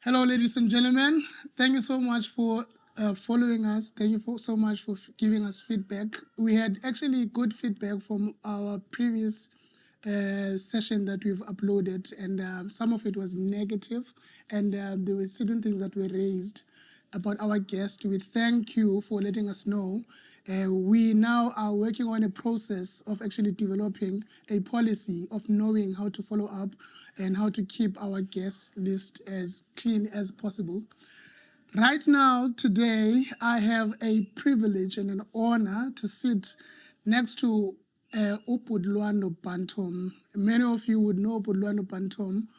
Hello, ladies and gentlemen. Thank you so much for following us. Thank you so much for giving us feedback. We had actually good feedback from our previous session that we've uploaded, and some of it was negative, and there were certain things that were raised about our guest. We thank you for letting us know. We now are working on a process of actually developing a policy of knowing how to follow up and how to keep our guest list as clean as possible. Right now, today, I have a privilege and an honor to sit next to Lwando Bantom. Many of you would know Lwando Bantom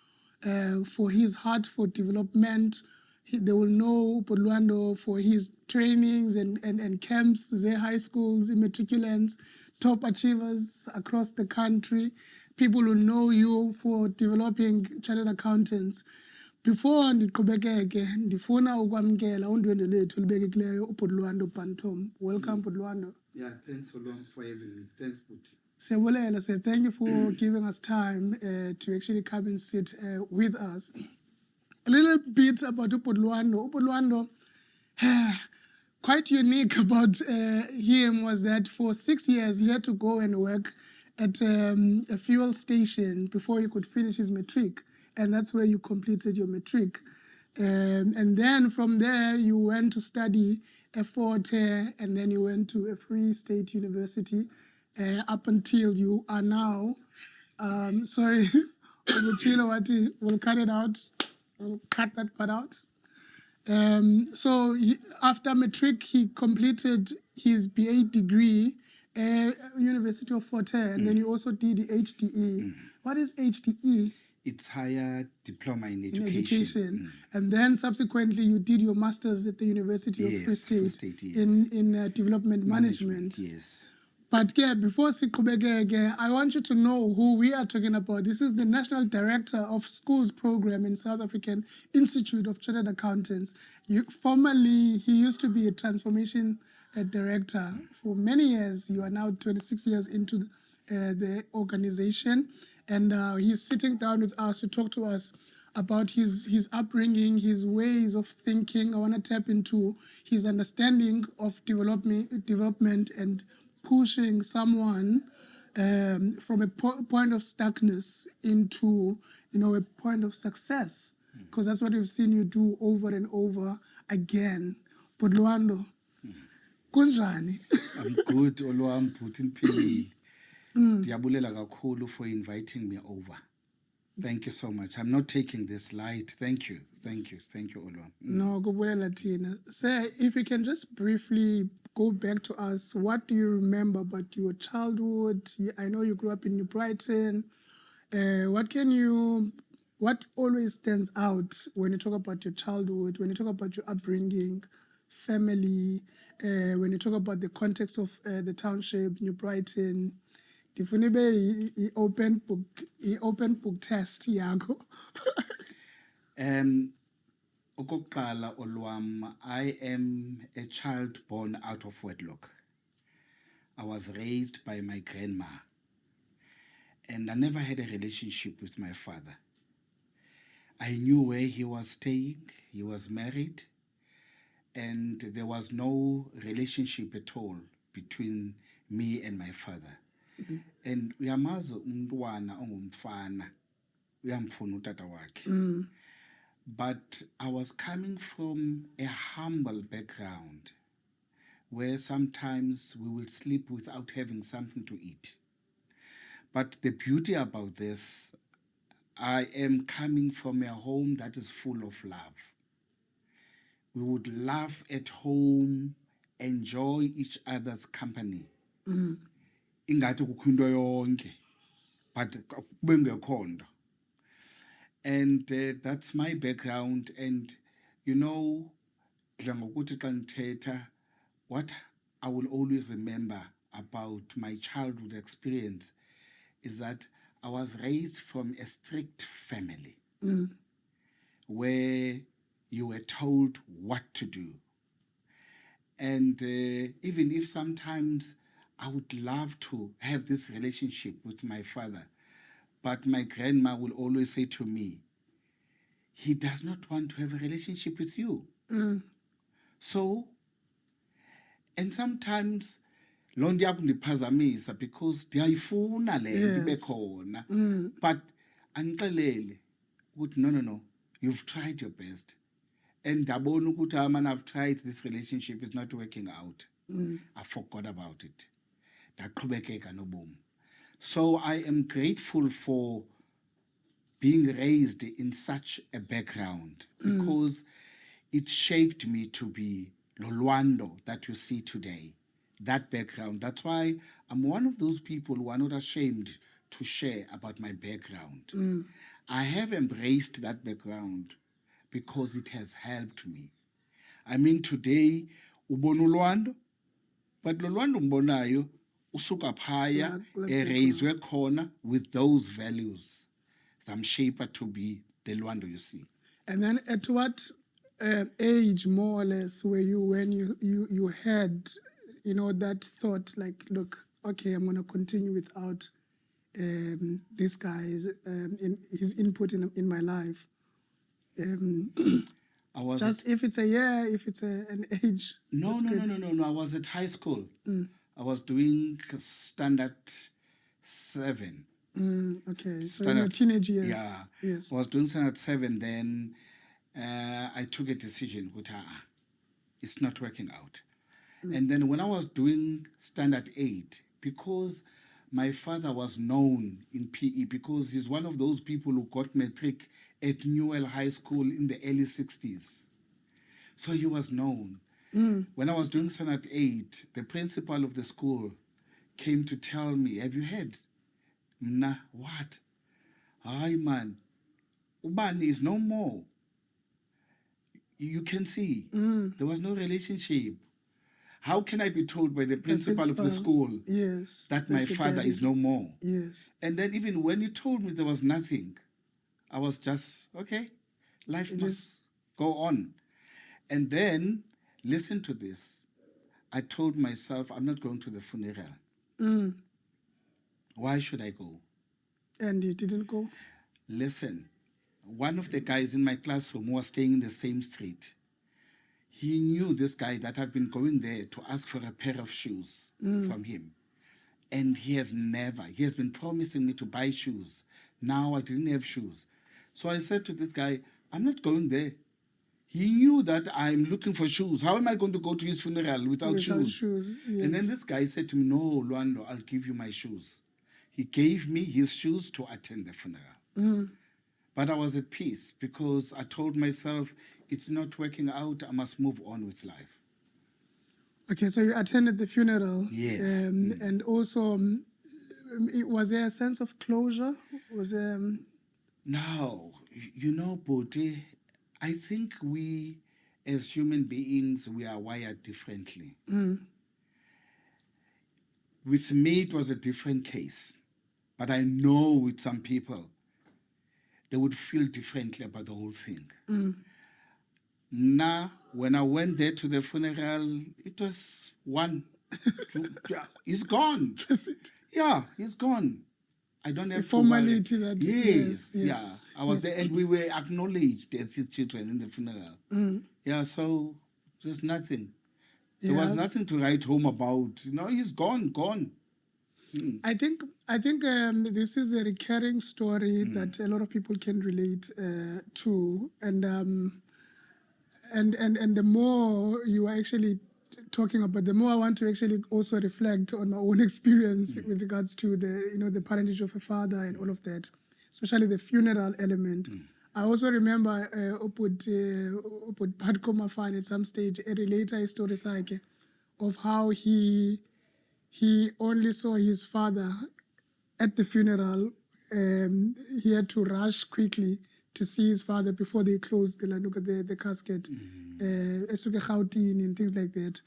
for his heart for development. They will know Lwando for his trainings and camps, their high schools, matriculants, top achievers across the country. People will know you for developing chartered accountants. Before ndiqhubekeke ndifuna ukwamkela undwendwe lethu lubekekileyo Lwando Bantom. Welcome, Lwando. Yeah, thanks so long for having me. Thanks, Puti. Sebulela, say thank you for giving us time to actually come and sit with us. A little bit about Lwando. Lwando, quite unique about him was that for 6 years he had to go and work at a fuel station before he could finish his matric. And that's where you completed your matric. And then from there, you went to study at Fort Hare, and then you went to a free state university up until you are now, sorry, we'll cut it out. We'll cut that part out. So after matric, he completed his BA degree at University of Fort Hare, and then you also did the HDE. What is HDE? It's higher diploma in education. And then subsequently you did your master's at the University of Free State, in development management. Yes. But yeah, before siqhubekeke, I want you to know who we are talking about. This is the National Director of Schools Program in South African Institute of Chartered Accountants. Formerly, he used to be a transformation director for many years. You are now 26 years into the organization. And he's sitting down with us to talk to us about his upbringing, his ways of thinking. I want to tap into his understanding of development and pushing someone from a point of stuckness into, a point of success. Because that's what we've seen you do over and over again. But Lwando, kunjani? I'm good, Olwam, Putin Pili. Diabulela kakhulu for inviting me over. Thank you so much. I'm not taking this light. Thank you, Olwam. No, kubulela thina. Sir, if you can just briefly go back to us, what do you remember about your childhood? I know you grew up in New Brighton. What always stands out when you talk about your childhood, when you talk about your upbringing, family, when you talk about the context of the township, New Brighton? Ndifuna ibe i-open book test yakho. Okokuqala, Olwam, I am a child born out of wedlock. I was raised by my grandma, and I never had a relationship with my father. I knew where he was staying. He was married, and there was no relationship at all between me and my father. And uyamazi umntwana ongumfana uyamfuna utata wakhe. But I was coming from a humble background where sometimes we will sleep without having something to eat. But the beauty about this, I am coming from a home that is full of love. We would laugh at home, enjoy each other's company. Ingathi kukho into yonke, but kube ngekho nto. And that's my background. And dla ngokuthi xa ndithetha, what I will always remember about my childhood experience is that I was raised from a strict family where you were told what to do. And even if sometimes I would love to have this relationship with my father, but my grandma will always say to me, he does not want to have a relationship with you. So, and sometimes loo nto yakundiphazamisa because ndiyayifuna le nto ibe khona, but andixelele ukuthi no, you've tried your best. And ndabona ukuthi man, I've tried, this relationship is not working out. I forgot about it. Ndaqhubekeka nobomi. So I am grateful for being raised in such a background because it shaped me to be Lwando that you see today. That background. That's why I'm one of those people who are not ashamed to share about my background. I have embraced that background because it has helped me. I mean, today, ubona uLwando, but Lwando mbonayo usuka phaya eraswe khona with those values. I'm shaped to be the Lwando you see. And then at what age, more or less, were you when you had, that thought like, look, okay, I'm going to continue without this guy's his input in my life? I was just if it's a year, if it's an age. No. I was at high school. I was doing standard 7. Okay, so in your teenage years. Yeah. Yes. I was doing standard 7 then. I took a decision, it's not working out. And then when I was doing standard 8, because my father was known in PE, because he's one of those people who got matric at Newell High School in the early 60s. So he was known. When I was doing standard 8, the principal of the school came to tell me, have you heard? Nah, what? Hi, man. Ubani is no more. You can see there was no relationship. How can I be told by the principal of the school that my father is no more? Yes. And then even when he told me there was nothing, I was just, okay, life must go on. And then, listen to this. I told myself, I'm not going to the funeral. Why should I go? And you didn't go? Listen, one of the guys in my classroom who was staying in the same street, he knew this guy that I've been going there to ask for a pair of shoes from him. And he has been promising me to buy shoes. Now I didn't have shoes. So I said to this guy, I'm not going there. He knew that I'm looking for shoes. How am I going to go to his funeral without shoes? Yes. And then this guy said to me, no, Lwando, I'll give you my shoes. He gave me his shoes to attend the funeral. But I was at peace because I told myself, it's not working out. I must move on with life. Okay, so you attended the funeral. Yes. And also, was there a sense of closure? Was there... No. Boti, I think we, as human beings, we are wired differently. With me, it was a different case. But I know with some people, they would feel differently about the whole thing. Now, when I went there to the funeral, it was one. He's gone. Yeah, he's gone. I don't have formality to that. Yes. Yeah. I was there and we were acknowledged as his children in the funeral. Yeah, so there's nothing. There was nothing to write home about. He's gone. I think this is a recurring story that a lot of people can relate to, and the more you are actually talking about, the more I want to actually also reflect on my own experience with regards to the parentage of a father and all of that, especially the funeral element. I also remember Upud Patko Mafan at some stage relate a story SAICA of how he only saw his father at the funeral. He had to rush quickly to see his father before they closed the casket, and things like that.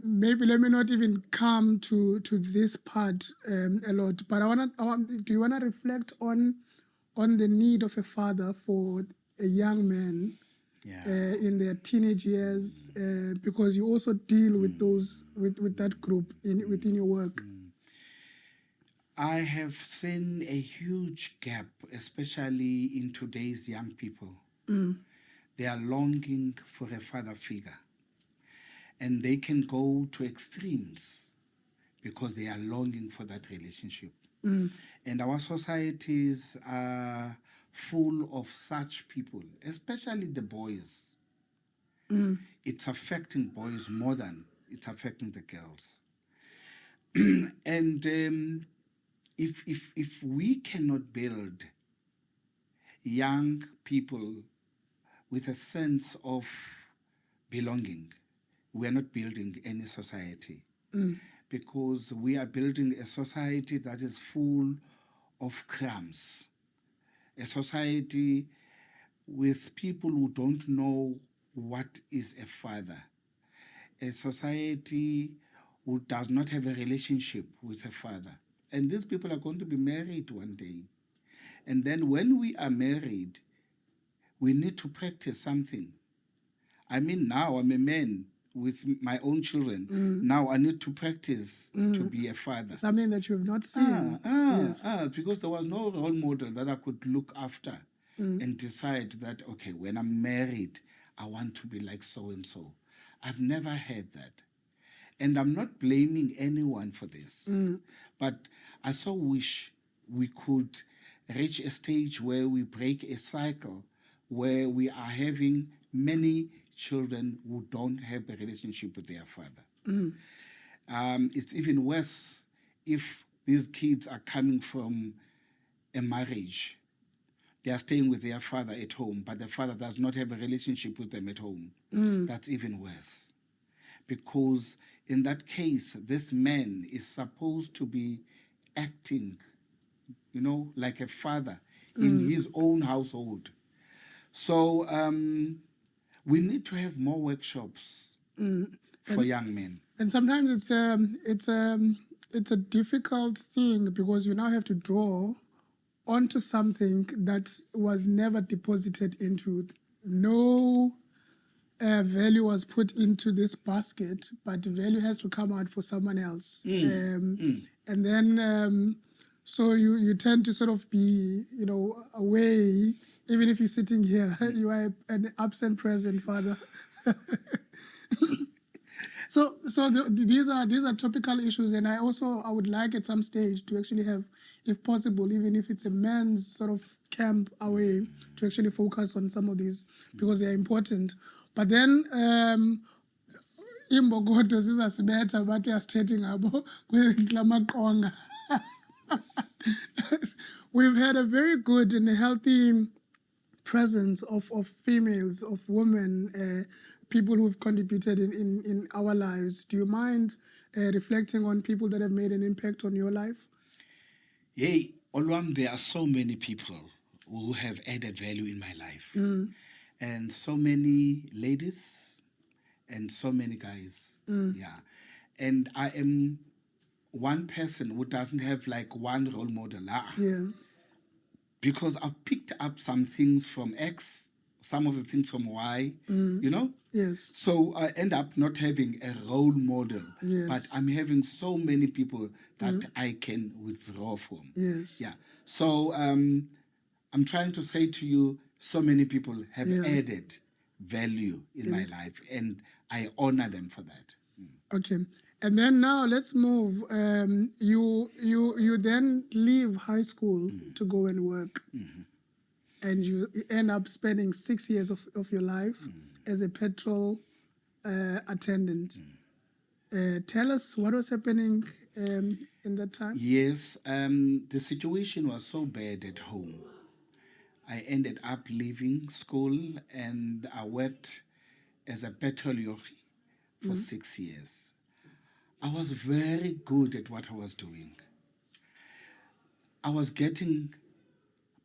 Maybe let me not even come to this part a lot, but do you wanna reflect on the need of a father for a young man in their teenage years, because you also deal with those with that group within your work? I have seen a huge gap, especially in today's young people. They are longing for a father figure, and they can go to extremes because they are longing for that relationship. And our societies are full of such people, especially the boys. It's affecting boys more than it's affecting the girls. And if we cannot build young people with a sense of belonging, we are not building any society. Because we are building a society that is full of crumbs, a society with people who don't know what is a father, a society who does not have a relationship with a father. And these people are going to be married one day. And then when we are married, we need to practice something. I mean, now I'm a man with my own children. Now I need to practice to be a father. Something that you have not seen. Yes. Because there was no role model that I could look after and decide that, okay, when I'm married, I want to be like so-and-so. I've never had that. And I'm not blaming anyone for this. But I so wish we could reach a stage where we break a cycle where we are having many children who don't have a relationship with their father. It's even worse if these kids are coming from a marriage. They are staying with their father at home, but the father does not have a relationship with them at home. That's even worse. Because in that case, this man is supposed to be acting, like a father in his own household. So we need to have more workshops for young men. And sometimes it's a difficult thing because you now have to draw onto something that was never deposited into. No value was put into this basket, but the value has to come out for someone else. And then, so you tend to sort of be, away. Even if you're sitting here, you are an absent present father. So these are topical issues, and I would like at some stage to actually have, if possible, even if it's a men's sort of camp away, to actually focus on some of these because they are important. But then imbogodo zizasibetha bathi asithethe ngabo kwelamaqonga. We've had a very good and healthy presence of females, of women, people who have contributed in our lives. Do you mind reflecting on people that have made an impact on your life? Yay, Olwam, there are so many people who have added value in my life. And so many ladies and so many guys. Yeah. And I am one person who doesn't have like one role model. Yeah. Because I've picked up some things from X, some of the things from Y, Yes. So I end up not having a role model, Yes. but I'm having so many people that I can withdraw from. Yes. Yeah. So I'm trying to say to you, so many people have added value in my life, and I honor them for that. Okay. And then now let's move. You then leave high school to go and work. And you end up spending 6 years of your life as a petrol attendant. Tell us what was happening in that time. Yes, the situation was so bad at home. I ended up leaving school and I worked as a petrol yogi for 6 years. I was very good at what I was doing. I was getting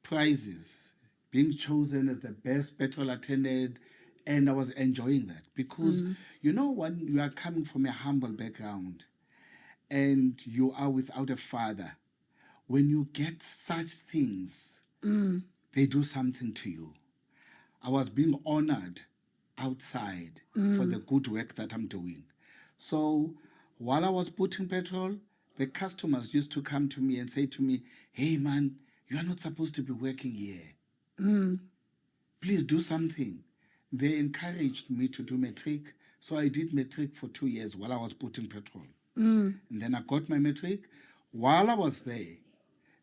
prizes, being chosen as the best petrol attendant, and I was enjoying that because, when you are coming from a humble background and you are without a father, when you get such things, they do something to you. I was being honored outside for the good work that I'm doing. So while I was putting petrol, the customers used to come to me and say to me, "Hey man, you are not supposed to be working here. Please do something." They encouraged me to do matric. So I did matric for 2 years while I was putting petrol. And then I got my matric. While I was there,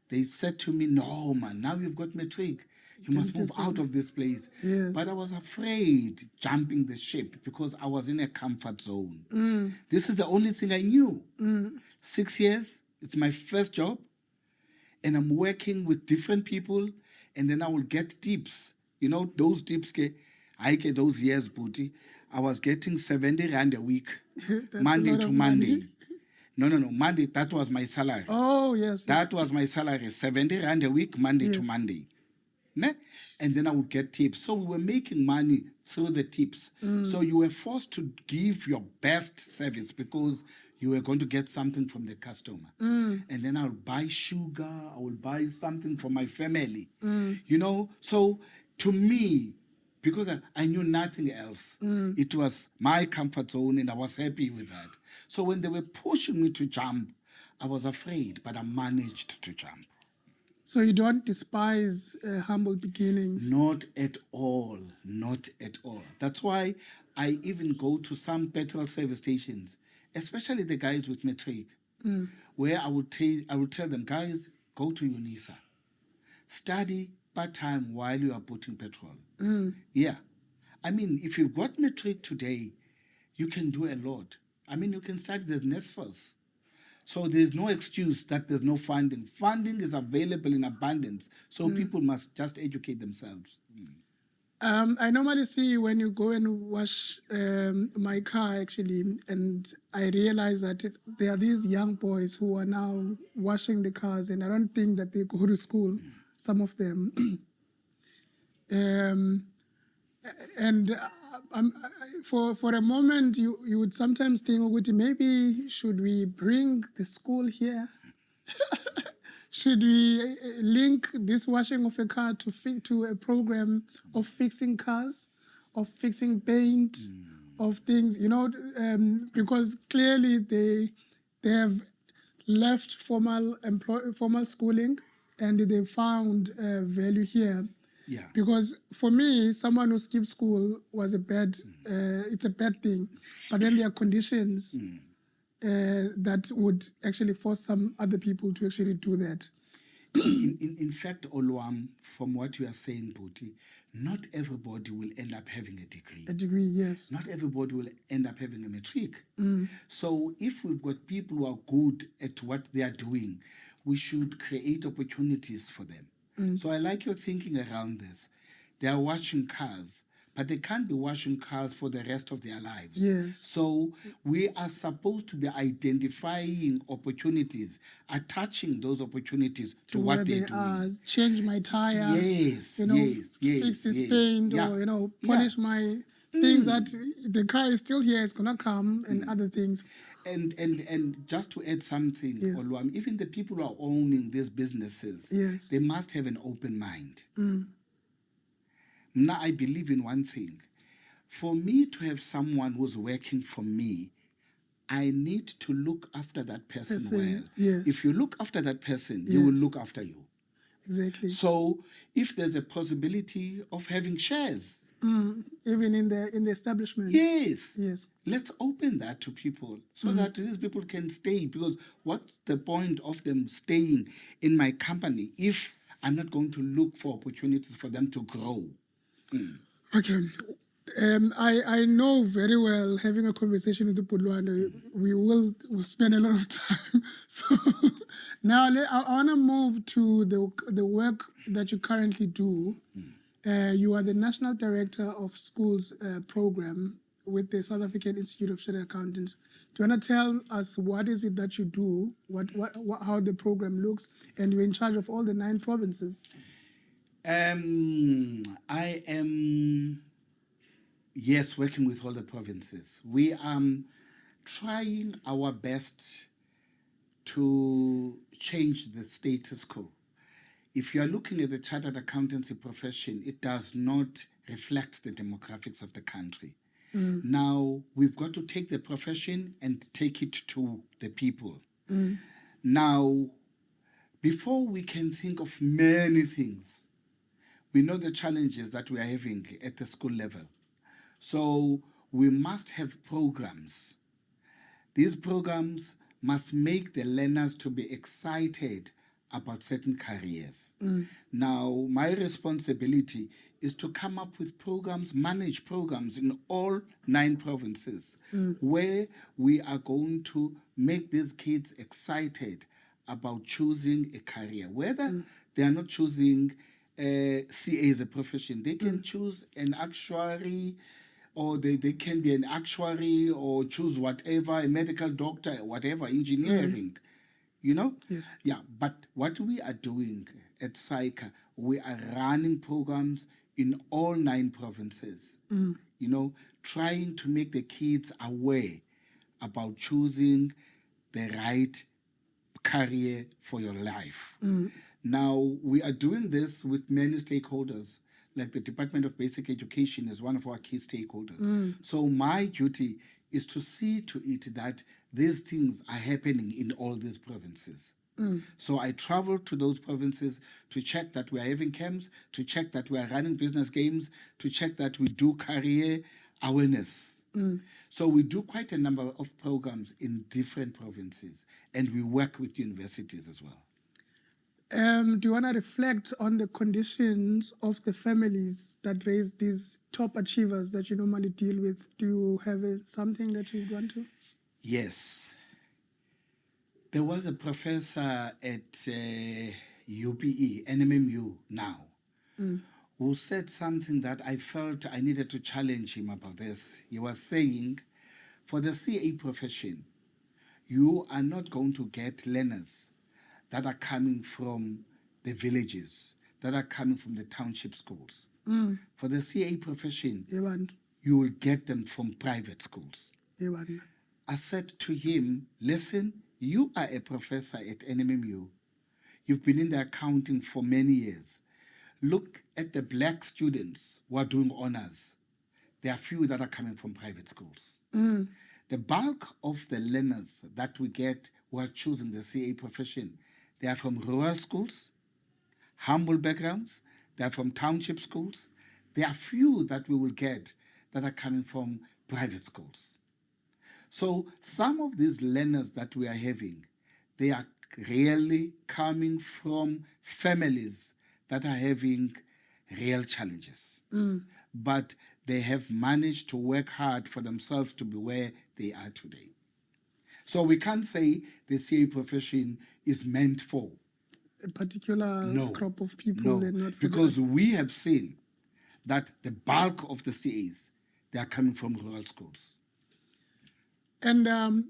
they said to me, "No, man, now you've got matric. You must move out of this place." Yes. But I was afraid jumping the ship because I was in a comfort zone. This is the only thing I knew. 6 years, it's my first job. And I'm working with different people. And then I will get tips. You know, those tips, I get those years, booty. I was getting 70 rand a week, Monday to Monday. No, Monday, that was my salary. Oh, yes. That was my salary, 70 rand a week, Monday to Monday. Ne? And then I would get tips. So we were making money through the tips. So you were forced to give your best service because you were going to get something from the customer. And then I'll buy sugar, I will buy something for my family. You know, so to me, because I knew nothing else, it was my comfort zone and I was happy with that. So when they were pushing me to jump, I was afraid, but I managed to jump. So you don't despise humble beginnings? Not at all. Not at all. That's why I even go to some petrol service stations, especially the guys with matric, where I would tell them, "Guys, go to UNISA. Study part-time while you are putting petrol." Yeah. I mean, if you've got matric today, you can do a lot. I mean, you can study, there's NSFAS. So there's no excuse that there's no funding. Funding is available in abundance. So people must just educate themselves. I normally see when you go and wash my car, actually, and I realize that there are these young boys who are now washing the cars, and I don't think that they go to school, some of them. For a moment, you would sometimes think, "Ukuthi, maybe should we bring the school here? Should we link this washing of a car to a program of fixing cars, of fixing paint, of things, you know, because clearly they have left formal schooling and they found value here." Yeah. Because for me, someone who skipped school was it's a bad thing. But then there are conditions that would actually force some other people to actually do that. In fact, Olwam, from what you are saying, Bhuti, not everybody will end up having a degree. A degree, yes. Not everybody will end up having a matric. So if we've got people who are good at what they are doing, we should create opportunities for them. So I like your thinking around this. They are washing cars, but they can't be washing cars for the rest of their lives. Yes. So we are supposed to be identifying opportunities, attaching those opportunities to what they're doing. Change my tire. Yes, you know, yes, fix this paint, or, you know, polish my things that the car is still here, it's going to come, and other things. And just to add something, Yes. Olwam, even the people who are owning these businesses, Yes. they must have an open mind. Now, I believe in one thing. For me to have someone who's working for me, I need to look after that person well. Yes. If you look after that person, you will look after you. Exactly. So if there's a possibility of having shares, even in the establishment. yes, Let's open that to people so that these people can stay. Because what's the point of them staying in my company if I'm not going to look for opportunities for them to grow? Okay. I know very well, having a conversation with the Lwando, we'll spend a lot of time. So now I want to move to the work that you currently do. You are the National Director of Schools Program with the South African Institute of Chartered Accountants. Do you want to tell us what is it that you do, how the program looks, and you're in charge of all the 9 provinces? I am, yes, working with all the provinces. We are trying our best to change the status quo. If you are looking at the chartered accountancy profession, it does not reflect the demographics of the country. Now, we've got to take the profession and take it to the people. Now, before we can think of many things, we know the challenges that we are having at the school level. So we must have programs. These programs must make the learners to be excited about certain careers. Now, my responsibility is to come up with programs, manage programs in all 9 provinces where we are going to make these kids excited about choosing a career. Whether they are not choosing CA as a profession, they can choose an actuary, or they can be an actuary, or choose whatever, a medical doctor, whatever, engineering. You know? Yes. Yeah, but what we are doing at SAICA, we are running programs in all 9 provinces. You know, trying to make the kids aware about choosing the right career for your life. Now, we are doing this with many stakeholders, like the Department of Basic Education is one of our key stakeholders. So my duty is to see to it that these things are happening in all these provinces. So I travel to those provinces to check that we are having camps, to check that we are running business games, to check that we do career awareness. So we do quite a number of programs in different provinces, and we work with universities as well. Do you want to reflect on the conditions of the families that raise these top achievers that you normally deal with? Do you have something that you want to? Yes. There was a professor at UPE, NMMU now, who said something that I felt I needed to challenge him about this. He was saying, for the CA profession, you are not going to get learners that are coming from the villages, that are coming from the township schools. For the CA profession, you will get them from private schools. I said to him, listen, you are a professor at NMMU. You've been in the accounting for many years. Look at the black students who are doing honors. There are few that are coming from private schools. The bulk of the learners that we get who are choosing the CA profession, they are from rural schools, humble backgrounds, they are from township schools. There are few that we will get that are coming from private schools. So some of these learners that we are having, they are really coming from families that are having real challenges. But they have managed to work hard for themselves to be where they are today. So we can't say the CA profession is meant for a particular crop of people. No, and not for because we have seen that the bulk of the CAs, they are coming from rural schools. And on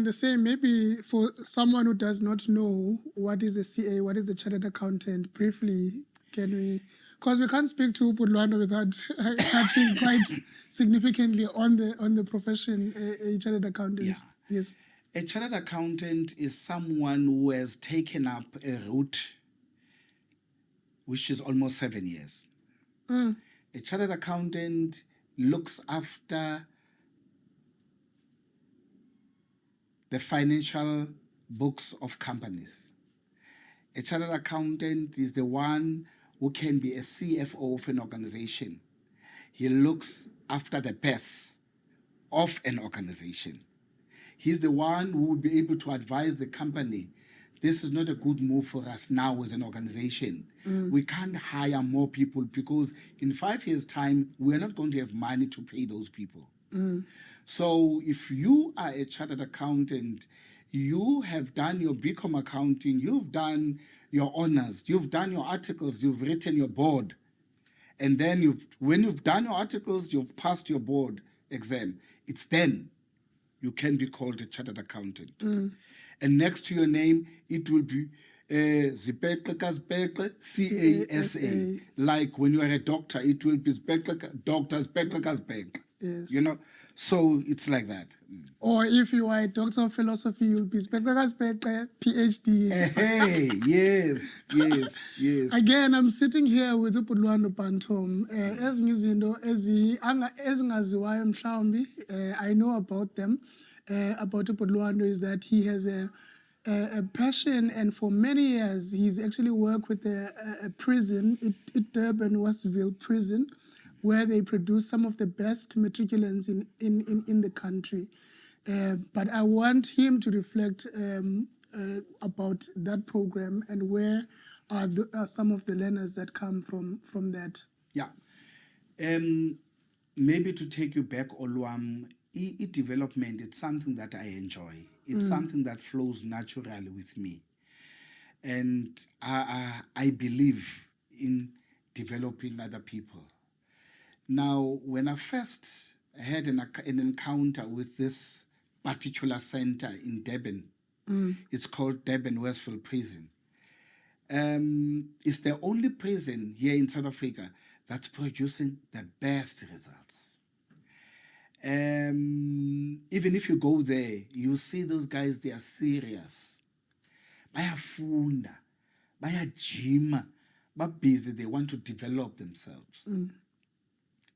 the same, maybe for someone who does not know what is a CA, what is a chartered accountant, briefly, can we? Because we can't speak to Lwando without touching quite significantly on the profession, a chartered accountant. Yeah. Yes. A chartered accountant is someone who has taken up a route which is almost 7 years. A chartered accountant looks after the financial books of companies. A chartered accountant is the one who can be a CFO of an organization. He looks after the best of an organization. He's the one who will be able to advise the company, this is not a good move for us now as an organization. We can't hire more people because in 5 years' time, we're not going to have money to pay those people. So if you are a chartered accountant, you have done your BCom accounting, you've done your honors, you've done your articles, you've written your board. And then when you've done your articles, you've passed your board exam. It's then you can be called a chartered accountant. And next to your name, it will be CASA. Like when you are a doctor, it will be Dr. Specklekasbank. Yes. You know, so it's like that. Or if you are a doctor of philosophy, you'll be PhD. Hey, yes. Again, I'm sitting here with Lwando Bantom. Ezinye izinto ezingaziwayo mhlawumbi, I know about them. About Lwando is that he has a a passion, and for many years he's actually worked with a prison, Durbanville prison, where they produce some of the best matriculants in the country. But I want him to reflect about that program and where are some of the learners that come from that. Yeah. Maybe to take you back, Olwam, development, it's something that I enjoy. It's something that flows naturally with me. And I believe in developing other people. Now, when I first had an encounter with this particular center in Durban, it's called Durban Westfield Prison. It's the only prison here in South Africa that's producing the best results. Even if you go there, you see those guys, they are serious. Bayafunda, bayajima, but busy, they want to develop themselves.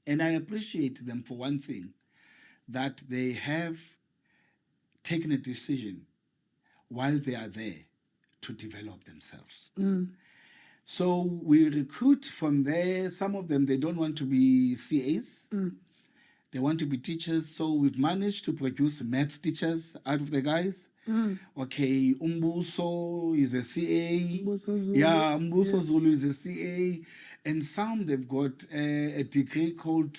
And I appreciate them for one thing, that they have taken a decision while they are there to develop themselves. So we recruit from there. Some of them, they don't want to be CAs. They want to be teachers. So we've managed to produce maths teachers out of the guys. Okay, Umbuso is a CA. Mbuso Zulu. Yeah, Umbuso Yes. Zulu is a CA. And some, they've got a degree called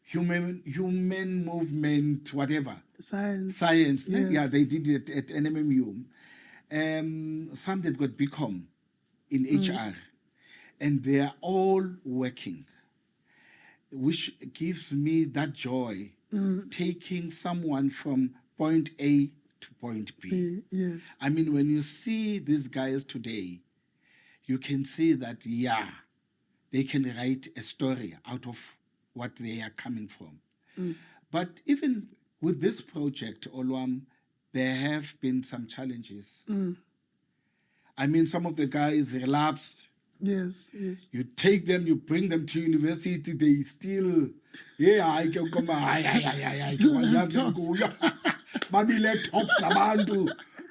human movement, whatever. Science. Science. Yes. Yeah, they did it at NMMU. Some, they've got BCom in HR. And they are all working, which gives me that joy, taking someone from point A to point B. Yes. I mean, when you see these guys today, you can see that, yeah, they can write a story out of what they are coming from. But even with this project, Olwam, there have been some challenges. I mean, some of the guys relapsed. Yes, yes. You take them, you bring them to university, they still, yeah, I can come,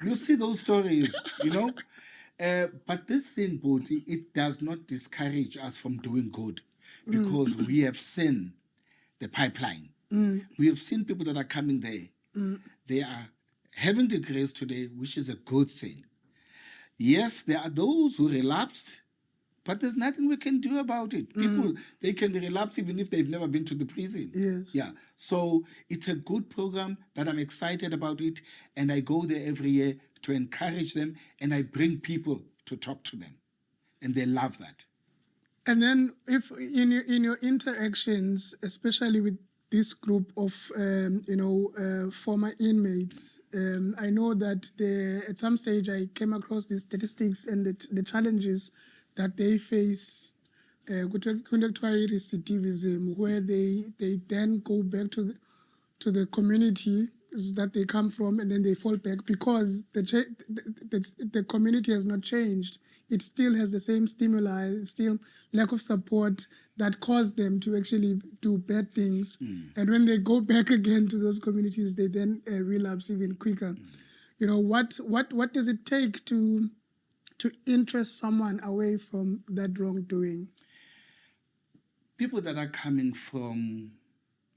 you see those stories, you know. But this thing, Boti, it does not discourage us from doing good, because we have seen the pipeline. We have seen people that are coming there. They are having degrees today, which is a good thing. Yes, there are those who relapsed, but there's nothing we can do about it. People, they can relapse even if they've never been to the prison. Yes. Yeah. So it's a good program that I'm excited about it. And I go there every year to encourage them, and I bring people to talk to them. And they love that. And then if in your interactions, especially with this group of, former inmates, I know that at some stage I came across the statistics and the challenges that they face, recidivism, where they then go back to the community that they come from, and then they fall back because the community has not changed. It still has the same stimuli, still lack of support that caused them to actually do bad things. And when they go back again to those communities, they then relapse even quicker. You know, what does it take to interest someone away from that wrongdoing? People that are coming from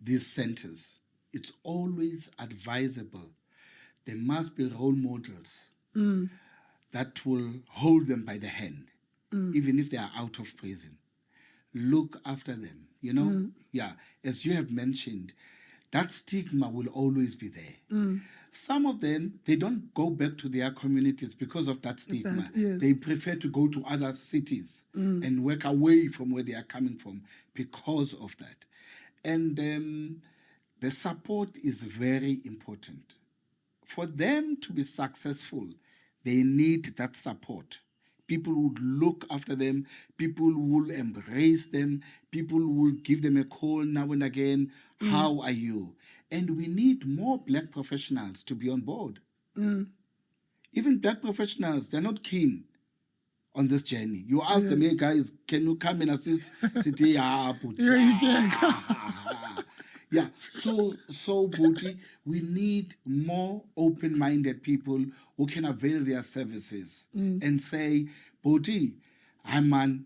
these centers, it's always advisable. There must be role models that will hold them by the hand, even if they are out of prison. Look after them, you know? Yeah, as you have mentioned, that stigma will always be there. Some of them, they don't go back to their communities because of that stigma. Yes. They prefer to go to other cities and work away from where they are coming from because of that. And the support is very important. For them to be successful, they need that support. People would look after them. People will embrace them. People will give them a call now and again. How are you? And we need more black professionals to be on board. Even black professionals, they're not keen on this journey. You ask them, hey guys, can you come and assist? Yeah, so Booty, we need more open-minded people who can avail their services and say, Booty, I'm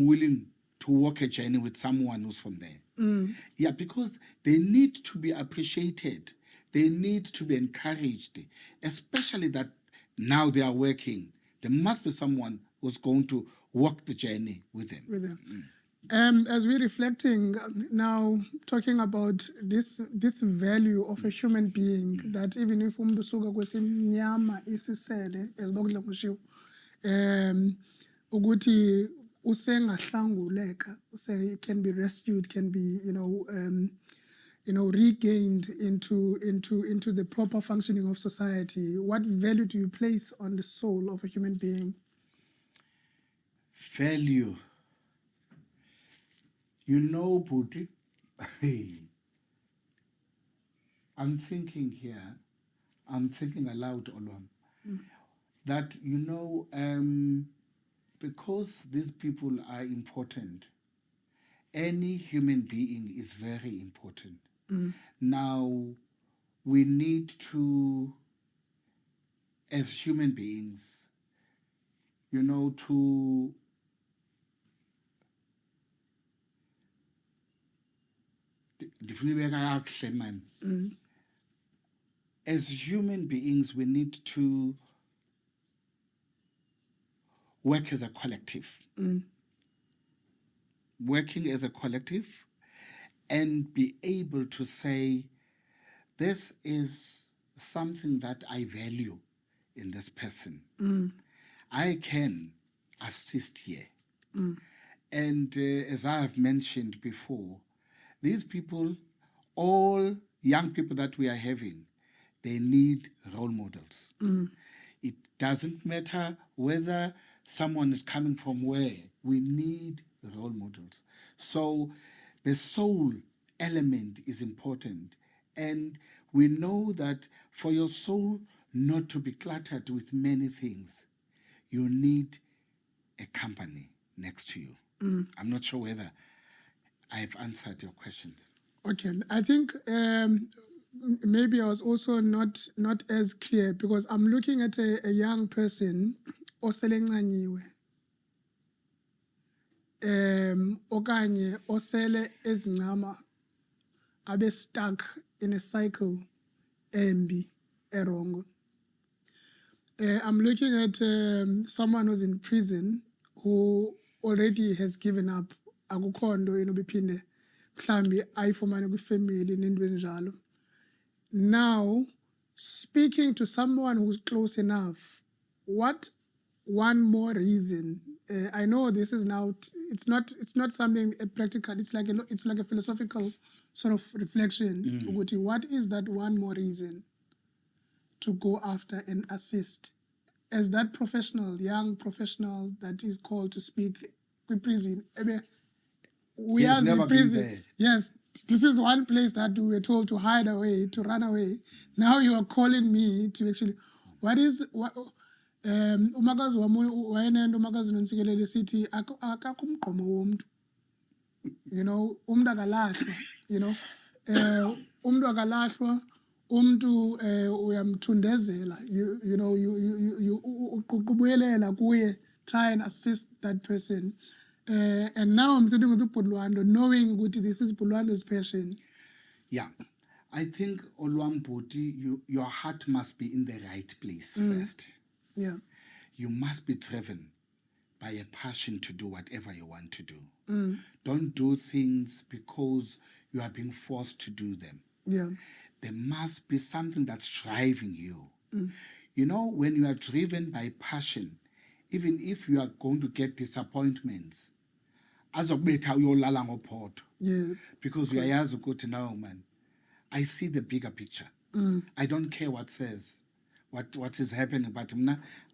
willing to walk a journey with someone who's from there. Yeah, because they need to be appreciated. They need to be encouraged, especially that now they are working. There must be someone who's going to walk the journey with them. With them. As we're reflecting now, talking about this value of a human being, that even if umuntu usuka kwesimnyama isisele ezibokudla ngoshiwo, ukuthi usengahlanguleka, say can be rescued, can be regained into the proper functioning of society. What value do you place on the soul of a human being? Value. You know, Booty, I'm thinking here, I'm thinking aloud, Olwam, that, because these people are important, any human being is very important. Now, we need to, as human beings, to as human beings, we need to work as a collective. Working as a collective and be able to say, this is something that I value in this person. I can assist here. And as I have mentioned before, these people, all young people that we are having, they need role models. It doesn't matter whether someone is coming from where, we need role models. So the soul element is important. And we know that for your soul not to be cluttered with many things, you need a company next to you. I'm not sure whether I've answered your questions. Okay, I think maybe I was also not as clear, because I'm looking at a young person oselencanyiwe, okanye osele ezincama, abe stuck in a cycle embi erongo. I'm looking at someone who's in prison who already has given up. Akukho nto inobiphinde mhlambi ayifumane kwifamily nento enjalo. Now, speaking to someone who's close enough, what one more reason? I know this is now, it's not something practical. It's like a philosophical sort of reflection. What is that one more reason to go after and assist as that professional, young professional that is called to speak in prison? We He has are never in prison. been there. Yes, this is one place that we were told to hide away, to run away. Now you are calling me to actually, umakazi wami wayenento umakazi nontsikelele sithi akakho umgqomo womntu, umntu akalahlwa, umntu akalahlwa, umntu uyamthundezela, uququbuyelela kuye, try and assist that person. And now I'm sitting with Lwando, knowing that this is Lwando's passion. Yeah, I think Olwam Bhuti, your heart must be in the right place first. Yeah. You must be driven by a passion to do whatever you want to do. Don't do things because you are being forced to do them. Yeah. There must be something that's driving you. When you are driven by passion, even if you are going to get disappointments, azokubetha uyolala ngophoto. Yeah. Because uyayazi ukuthi now, man, I see the bigger picture. I don't care what says, what is happening, but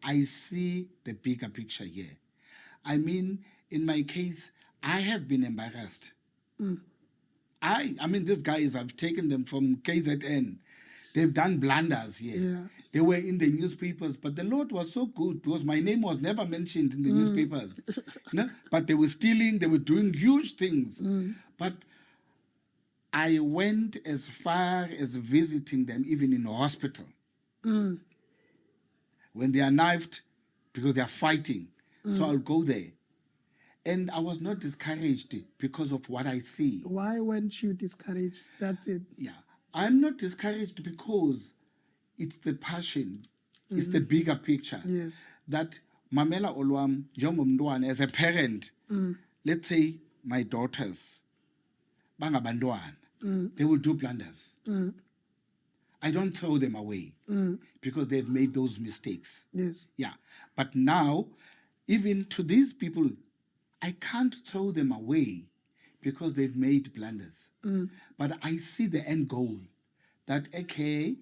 I see the bigger picture here. I mean, in my case, I have been embarrassed. I mean, these guys, I've taken them from KZN. They've done blunders here. Yeah. They were in the newspapers, but the Lord was so good because my name was never mentioned in the newspapers. But they were stealing, they were doing huge things. But I went as far as visiting them even in hospital. When they are knifed because they are fighting. So I'll go there. And I was not discouraged because of what I see. Why weren't you discouraged? That's it. Yeah. I'm not discouraged because it's the passion. It's the bigger picture. Yes. That Mamela Olwam, njengomntwana, as a parent, let's say my daughters, bangabantwana, they will do blunders. I don't throw them away because they've made those mistakes. Yes. Yeah. But now, even to these people, I can't throw them away because they've made blunders. But I see the end goal that, okay,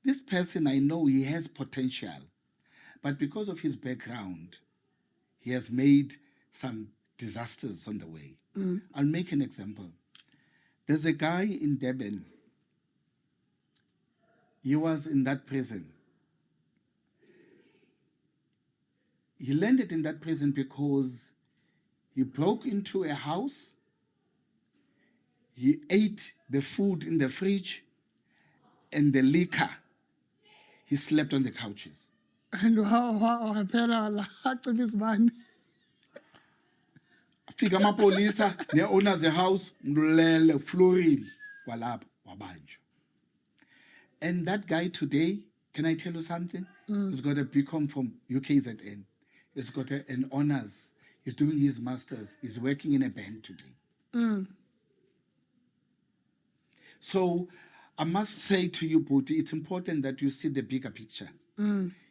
this person, I know he has potential, but because of his background, he has made some disasters on the way. I'll make an example. There's a guy in Durban. He was in that prison. He landed in that prison because he broke into a house. He ate the food in the fridge and the liquor. He slept on the couches. And how activist man. Fika amapolisa ne-owners the house mlele floril kwalapha wabanjwa. And that guy today, can I tell you something? He's got a BCom from UKZN. He's got an honors. He's doing his masters. He's working in a bank today. So I must say to you, Booty, it's important that you see the bigger picture.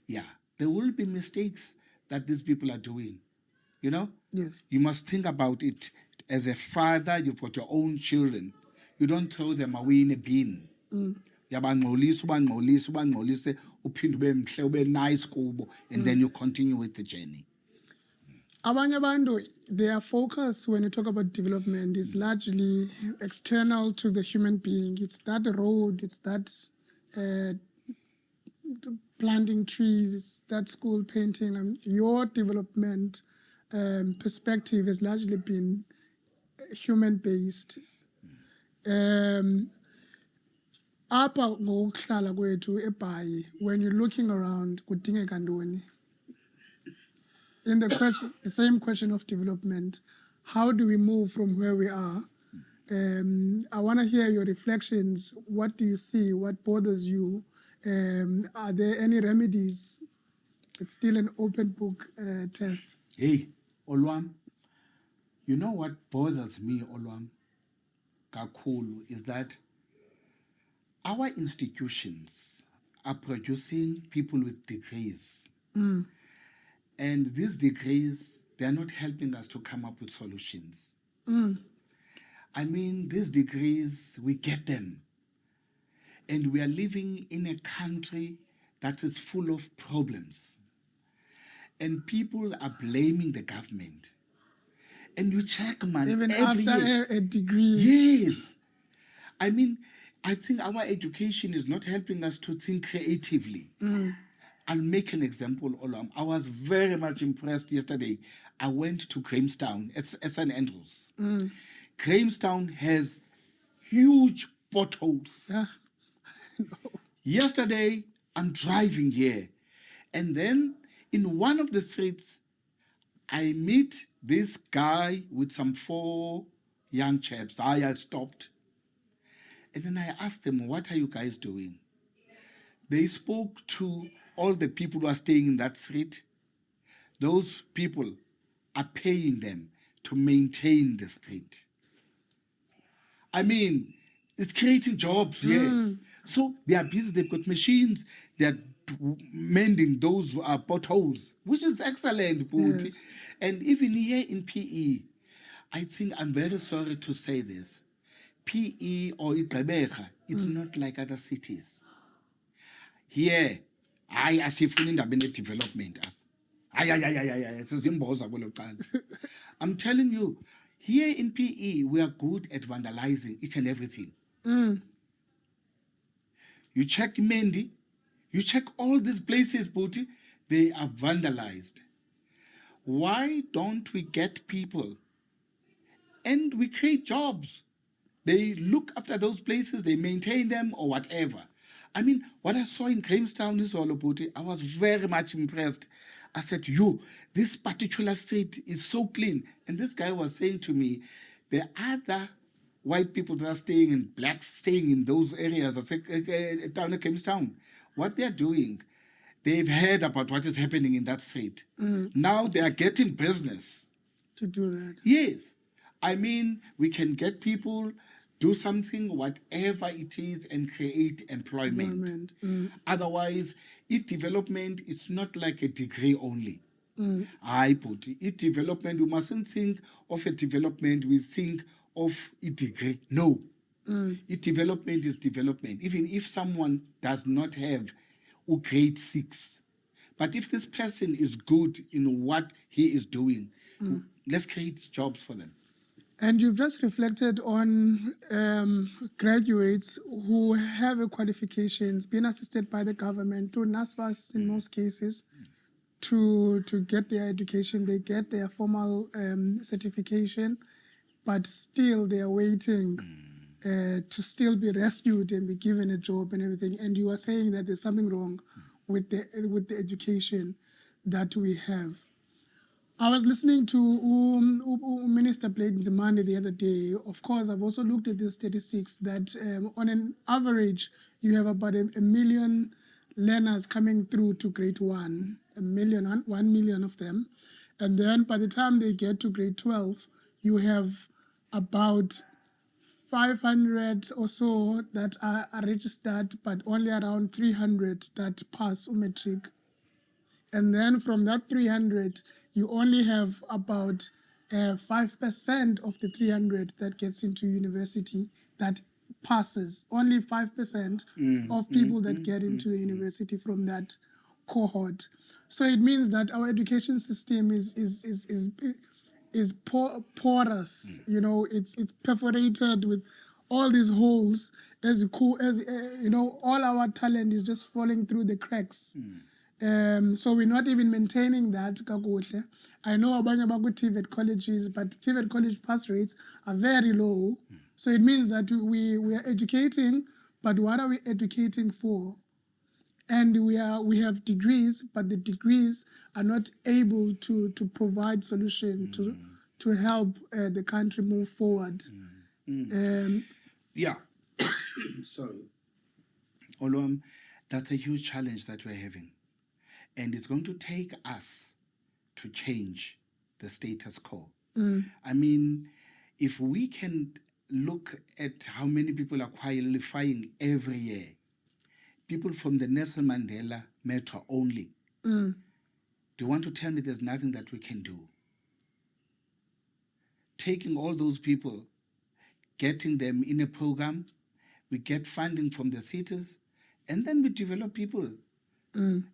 Yeah, there will be mistakes that these people are doing. You know? Yes. You must think about it. As a father, you've got your own children. You don't throw them away in a bin. Yabangxolisa, ubangxolise, uphinde ube mhle, ube nice kubo, and then you continue with the journey. Abanye abantu, their focus when you talk about development is largely external to the human being. It's that road, it's that planting trees, it's that school painting. Your development perspective has largely been human-based. Apha ngokuhlala kwethu eBhayi, when you're looking around, kudingeka ntoni? In the same question of development, how do we move from where we are? I want to hear your reflections. What do you see? What bothers you? Are there any remedies? It's still an open book test. Hey, Olwam, you know what bothers me, Olwam, kakhulu, is that our institutions are producing people with degrees. And these degrees, they're not helping us to come up with solutions. I mean, these degrees, we get them. And we are living in a country that is full of problems. And people are blaming the government. And you check, man, Even every after year. a degree. Yes. I mean, I think our education is not helping us to think creatively. I'll make an example, Olam. I was very much impressed yesterday. I went to Grahamstown, St. Andrews. Grahamstown has huge potholes. Yesterday, I'm driving here. And then in one of the streets, I meet this guy with some 4 young chaps. I stopped. And then I asked them, what are you guys doing? They spoke to all the people who are staying in that street. Those people are paying them to maintain the street. I mean, it's creating jobs here. So they are busy, they've got machines, they're mending those potholes, which is excellent. Yes. And even here in PE, I think I'm very sorry to say this. PE or Igqeberha, it's not like other cities. Here, I asifuna indaba ene-development. I'm telling you, here in PE, we are good at vandalizing each and everything. You check Mendi, you check all these places, Booty, they are vandalized. Why don't we get people and we create jobs? They look after those places, they maintain them or whatever. I mean, what I saw in Grahamstown is all about it. I was very much impressed. I said, this particular street is so clean. And this guy was saying to me, the other white people that are staying and blacks staying in those areas, I said, down at Grahamstown, what they're doing, they've heard about what is happening in that street. Now they are getting business to do that. Yes. I mean, we can get people, do something, whatever it is, and create employment. Otherwise, development is not like a degree only. I put it development, we mustn't think of a development, we think of a degree. No. Development is development. Even if someone does not have a grade 6, but if this person is good in what he is doing, let's create jobs for them. And you've just reflected on graduates who have qualifications, being assisted by the government through NSFAS in most cases to get their education. They get their formal certification, but still they are waiting to still be rescued and be given a job and everything. And you are saying that there's something wrong with the education that we have. I was listening to Minister Blade Nzimande the other day. Of course, I've also looked at the statistics that on an average, you have about a million learners coming through to grade 1, 1 million of them. And then by the time they get to grade 12, you have about 500 or so that are registered, but only around 300 that pass matric. And then from that 300, you only have about 5% of the 300 that gets into university that passes. Only 5% of people that get into the university from that cohort. So it means that our education system is porous. You know, it's perforated with all these holes. As you know, all our talent is just falling through the cracks. So we're not even maintaining that kakuhle. I know abanye baku TVET colleges, but TVET college pass rates are very low. So it means that we are educating, but what are we educating for? And we have degrees, but the degrees are not able to provide solution to help the country move forward. Yeah. Sorry. Olwam, that's a huge challenge that we're having. And it's going to take us to change the status quo. I mean, if we can look at how many people are qualifying every year, people from the Nelson Mandela Metro only, do you want to tell me there's nothing that we can do? Taking all those people, getting them in a program, we get funding from the cities, and then we develop people.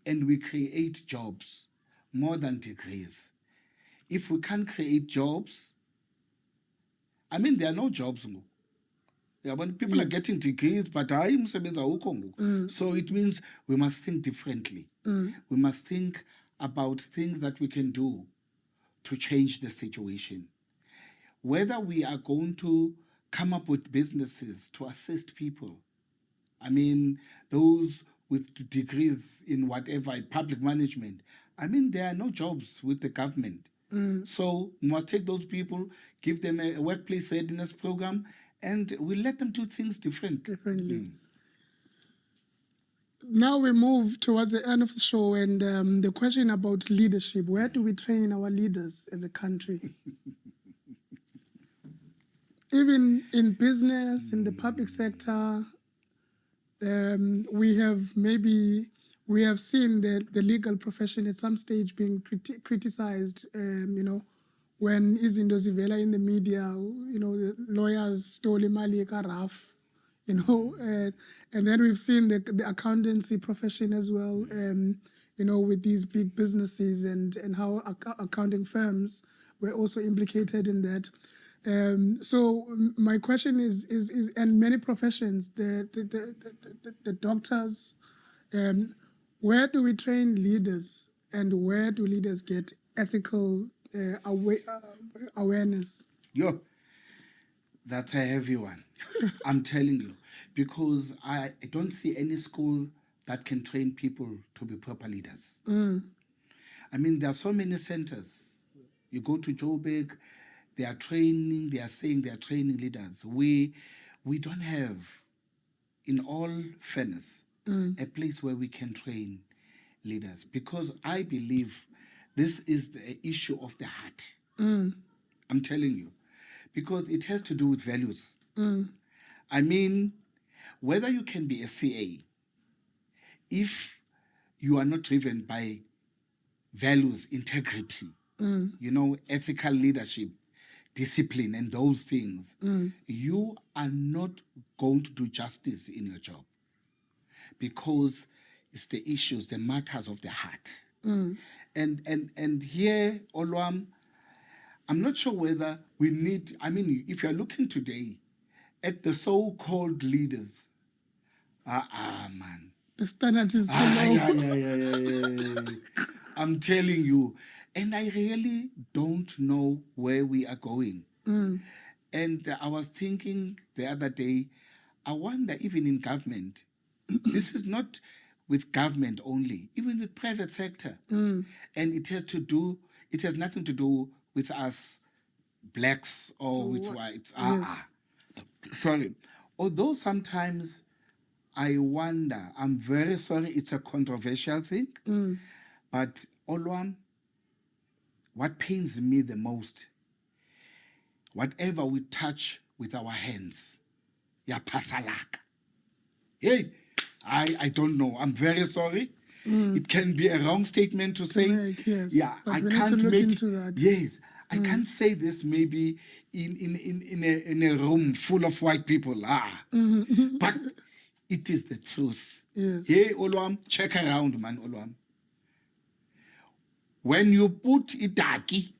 And we create jobs more than degrees. If we can't create jobs, I mean, there are no jobs. Yeah, when people are getting degrees, but so it means we must think differently. We must think about things that we can do to change the situation. Whether we are going to come up with businesses to assist people. I mean, those with degrees in whatever, public management. I mean, there are no jobs with the government. So we must take those people, give them a workplace readiness program, and we let them do things differently. Now we move towards the end of the show, and the question about leadership. Where do we train our leaders as a country? Even in business, in the public sector, we have seen the legal profession at some stage being criticized, when izinto zivela in the media, the lawyers stole imali ekaraf, and then we've seen the accountancy profession as well, with these big businesses and how accounting firms were also implicated in that. So my question is, and many professions, the doctors, where do we train leaders, and where do leaders get ethical awareness? That's a heavy one. I'm telling you, because I don't see any school that can train people to be proper leaders. I mean, there are so many centers. You go to Joburg, they are training, they are saying they are training leaders. We don't have, in all fairness, a place where we can train leaders, because I believe this is the issue of the heart. I'm telling you, because it has to do with values. I mean, whether you can be a CA, if you are not driven by values, integrity, ethical leadership, discipline, and those things, you are not going to do justice in your job, because it's the issues, the matters of the heart. And here, Olwam, I'm not sure whether we need, I mean, if you're looking today at the so-called leaders, man. The standard is too low. I'm telling you. And I really don't know where we are going. And I was thinking the other day, I wonder, even in government, this is not with government only, even the private sector. And it has nothing to do with us blacks or with whites. Sorry. Although sometimes I wonder, I'm very sorry, it's a controversial thing, but Olwam, what pains me the most, whatever we touch with our hands, yapasalaka. Hey, I don't know. I'm very sorry. It can be a wrong statement to say. Yes. Yeah, but I we can't need to look make into that. Yes, I can't say this maybe in a room full of white people. But it is the truth. Yes. Hey, Olwam, check around, man, Olwam. When you put itaki,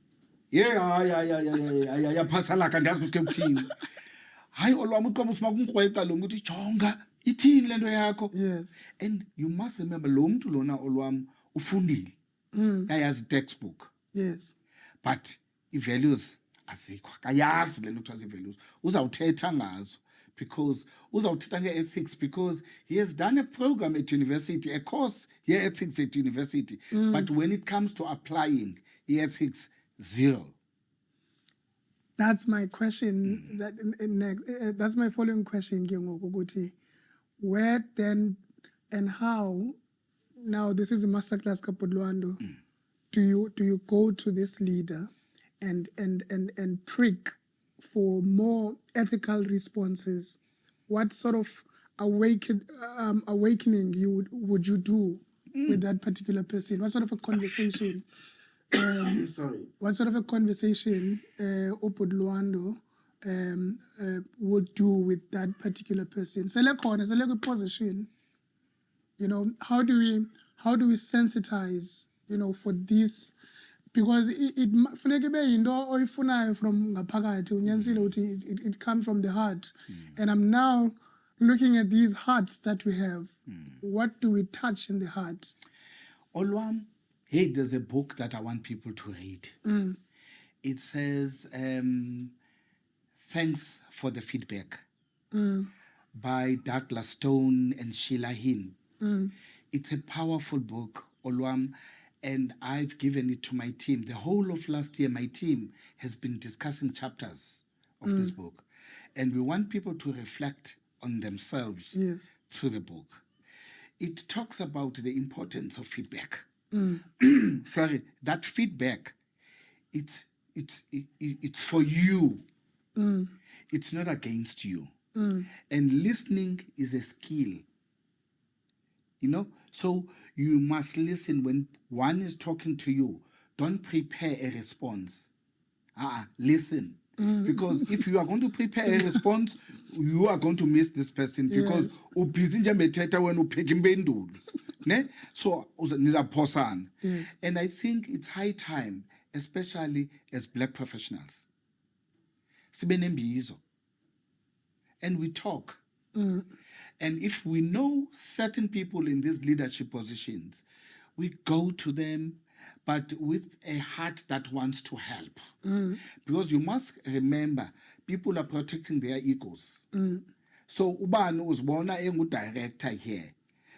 pasalaka ndazi ukuthi kuthini. Hayi Olwam, uqoma ufuna ukumkrweqa lo ukuthi jonga ithini lento yakho. Yes. And you must remember, lo muntu lona Olwam ufundile. Uyayazi textbook. Yes. But i-values azikho. Akayazi lento kuthiwa zi-values. Uzawuthetha ngazo, because uzawuthetha nge-ethics, because he has done a program at university, a course ethics at university. But when it comes to applying ethics, zero. That's my question. That's my following question, Guti. Where then and how? Now this is a masterclass, Lwando. Do you go to this leader and prick for more ethical responses? What sort of awakening would you do with that particular person? What sort of a conversation? What sort of a conversation Lwando would do with that particular person? Select position. How do we sensitize, for this? Because it from it comes from the heart. And I'm now looking at these hearts that we have. What do we touch in the heart? Olwam, hey, there's a book that I want people to read. It says, Thanks for the Feedback, by Douglas Stone and Sheila Hinn. It's a powerful book, Olwam, and I've given it to my team. The whole of last year, my team has been discussing chapters of this book. And we want people to reflect on themselves through the book. It talks about the importance of feedback. Sorry, that feedback, it's for you. It's not against you. And listening is a skill. So you must listen when one is talking to you. Don't prepare a response. Listen. Because if you are going to prepare a response, you are going to miss this person, because ubhizi nje bethetha wena upheka impendulo. Ne? So nizaphosana. And I think it's high time, especially as black professionals, sibe nembizo and we talk. And if we know certain people in these leadership positions, we go to them, but with a heart that wants to help. Because you must remember, people are protecting their egos. So ubani uzibona engu-director here.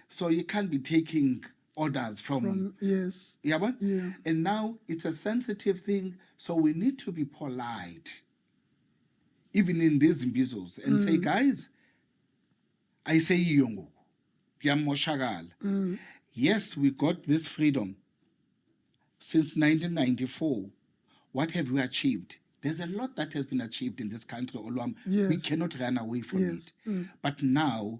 So you can't be taking orders from yes. Yeah. Yeah. And now it's a sensitive thing, so we need to be polite, even in these mbizos, and say, guys, I say yongo, yes, we got this freedom since 1994. What have we achieved? There's a lot that has been achieved in this country, Olwam. Yes. We cannot run away from Yes. it. But now,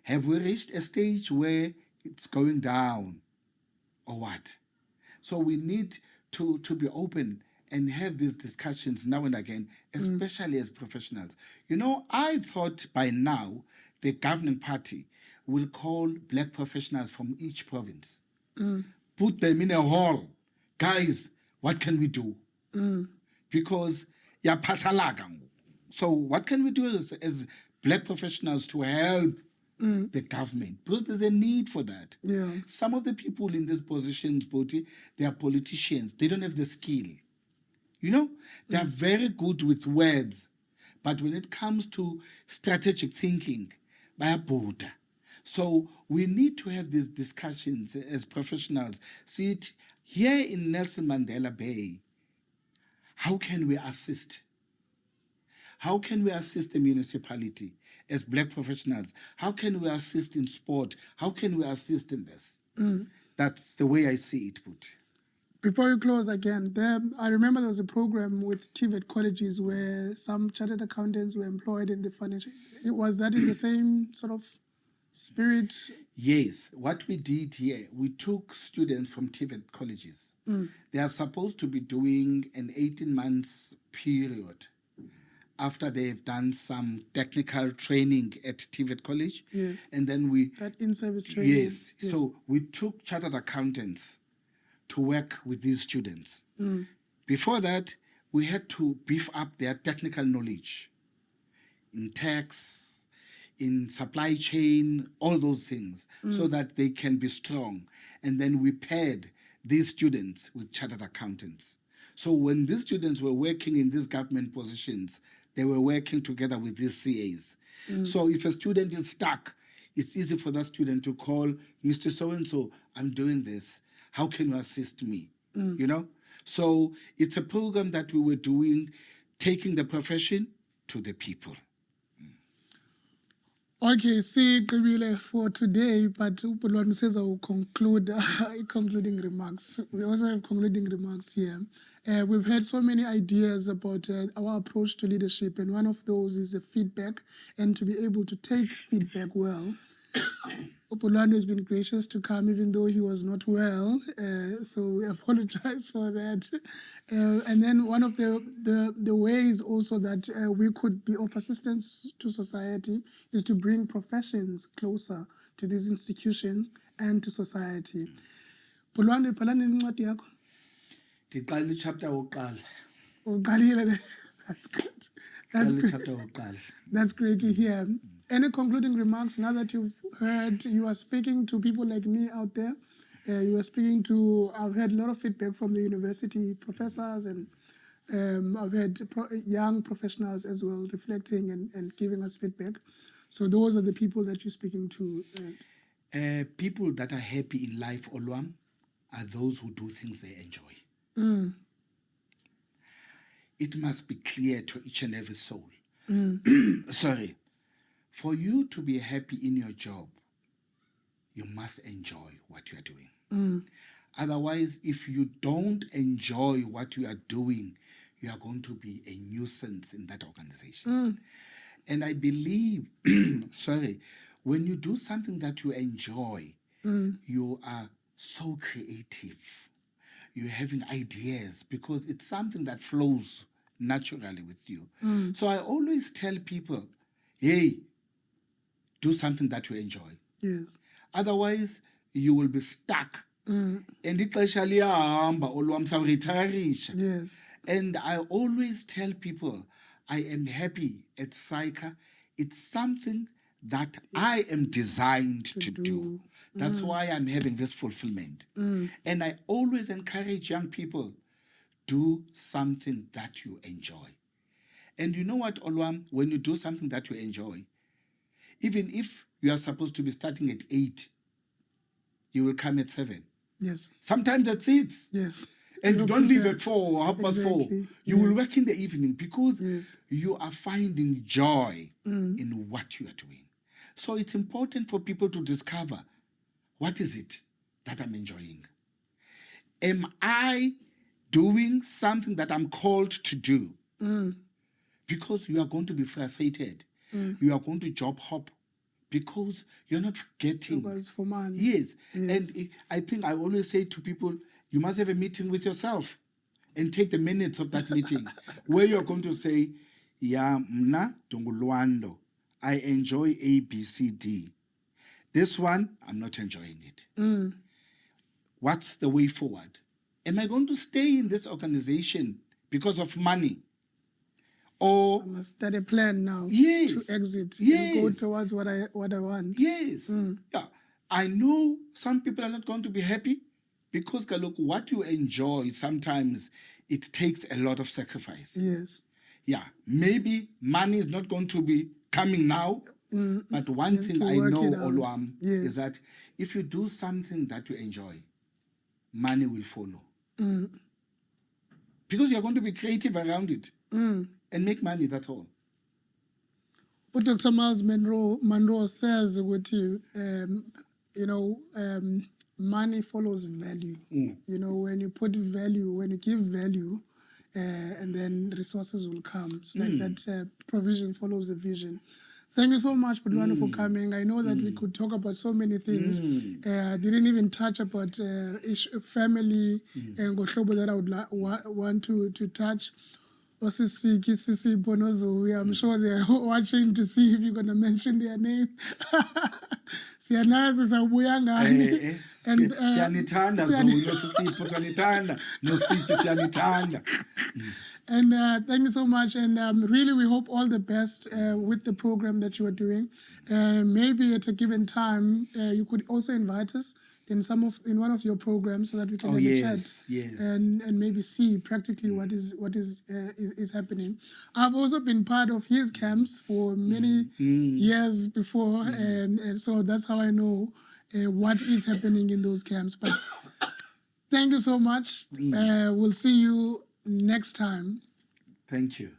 have we reached a stage where it's going down, or what? So we need to be open and have these discussions now and again, especially as professionals. You know, I thought by now the governing party will call black professionals from each province, put them in a hall. Guys, what can we do? Because ya pasalaga. So what can we do as black professionals to help the government? Because there's a need for that. Yeah. Some of the people in these positions, Boti, they are politicians. They don't have the skill. You know, they are very good with words. But when it comes to strategic thinking, bayabhuda. So we need to have these discussions as professionals. See it here in Nelson Mandela Bay. How can we assist? How can we assist the municipality as black professionals? How can we assist in sport? How can we assist in this? That's the way I see it, Put. Before you close again, I remember there was a program with TVET colleges where some chartered accountants were employed in the financial. Was that in the same sort of spirit? Yes. What we did here, we took students from TVET colleges. They are supposed to be doing an 18 months period after they've done some technical training at TVET college. Yes. And then we... That in-service training. Yes. So we took chartered accountants to work with these students. Before that, we had to beef up their technical knowledge in tax, in supply chain, all those things, so that they can be strong. And then we paired these students with chartered accountants. So when these students were working in these government positions, they were working together with these CAs. So if a student is stuck, it's easy for that student to call Mr. So-and-so, I'm doing this. How can you assist me? You know? So it's a program that we were doing, taking the profession to the people. Okay, see, Kabile, for today, but Lwando says I will conclude concluding remarks. We also have concluding remarks here. We've had so many ideas about our approach to leadership, and one of those is the feedback, and to be able to take feedback well. Lwando has been gracious to come even though he was not well, so we apologize for that. And then one of the ways also that we could be of assistance to society is to bring professions closer to these institutions and to society. Lwando, iphalani incwadi yakho? Ndiqala chapter wokuqala. Uqalile. That's good. That's Qala great. chapter wokuqala. That's great to hear. Any concluding remarks now that you've heard, you are speaking to people like me out there? You are speaking to, I've had a lot of feedback from the university professors, and I've had young professionals as well reflecting and giving us feedback. So those are the people that you're speaking to. People that are happy in life, Olwam, are those who do things they enjoy. It must be clear to each and every soul. Sorry. For you to be happy in your job, you must enjoy what you are doing. Otherwise, if you don't enjoy what you are doing, you are going to be a nuisance in that organization. And I believe, sorry, when you do something that you enjoy, you are so creative. You're having ideas because it's something that flows naturally with you. So I always tell people, hey, do something that you enjoy. Yes. Otherwise, you will be stuck. And ixesha liyahamba Olwam sawuretirisha. Yes. And I always tell people, I am happy at SAICA. It's something that I am designed to do. That's why I'm having this fulfillment. And I always encourage young people, do something that you enjoy. And you know what, Olwam, when you do something that you enjoy, even if you are supposed to be starting at 8, you will come at 7. Yes. Sometimes at 6. Yes. And You're you don't leave prepared. at 4 or 4:30. Exactly. You will work in the evening because Yes. you are finding joy in what you are doing. So it's important for people to discover, what is it that I'm enjoying? Am I doing something that I'm called to do? Because you are going to be frustrated. You are going to job hop because you're not getting. Because for money. Yes. And I think I always say to people, you must have a meeting with yourself and take the minutes of that meeting where you're going to say, yeah, mna Lwando, I enjoy A, B, C, D. This one, I'm not enjoying it. What's the way forward? Am I going to stay in this organization because of money? Or I must start a plan now yes, to exit yes, and go towards what I want. Yes. Yeah. I know some people are not going to be happy because look, what you enjoy sometimes it takes a lot of sacrifice. Yes. Yeah. Maybe money is not going to be coming now. But one thing I know, Olwam, is that if you do something that you enjoy, money will follow. Because you're going to be creative around it and make money, that's all. But Dr. Miles Monroe says, money follows value. You know, when you put value, when you give value, and then resources will come. It's like that provision follows the vision. Thank you so much, Lwando, for coming. I know that we could talk about so many things. I didn't even touch about family and gohlobo that I would want to touch. Osisiki, Sisi, Bonozo, I'm sure they're watching to see if you're going to mention their name. Siyanazi sabuya ngani. Siyanithanda Nosipho siyanithanda Nosipho siyanithanda. And thank you so much. And really, we hope all the best with the program that you are doing. Maybe at a given time, you could also invite us in one of your programs so that we can have a chat and maybe see practically what is happening. I've also been part of his camps for many years before, and so that's how I know what is happening in those camps. But thank you so much. We'll see you next time. Thank you.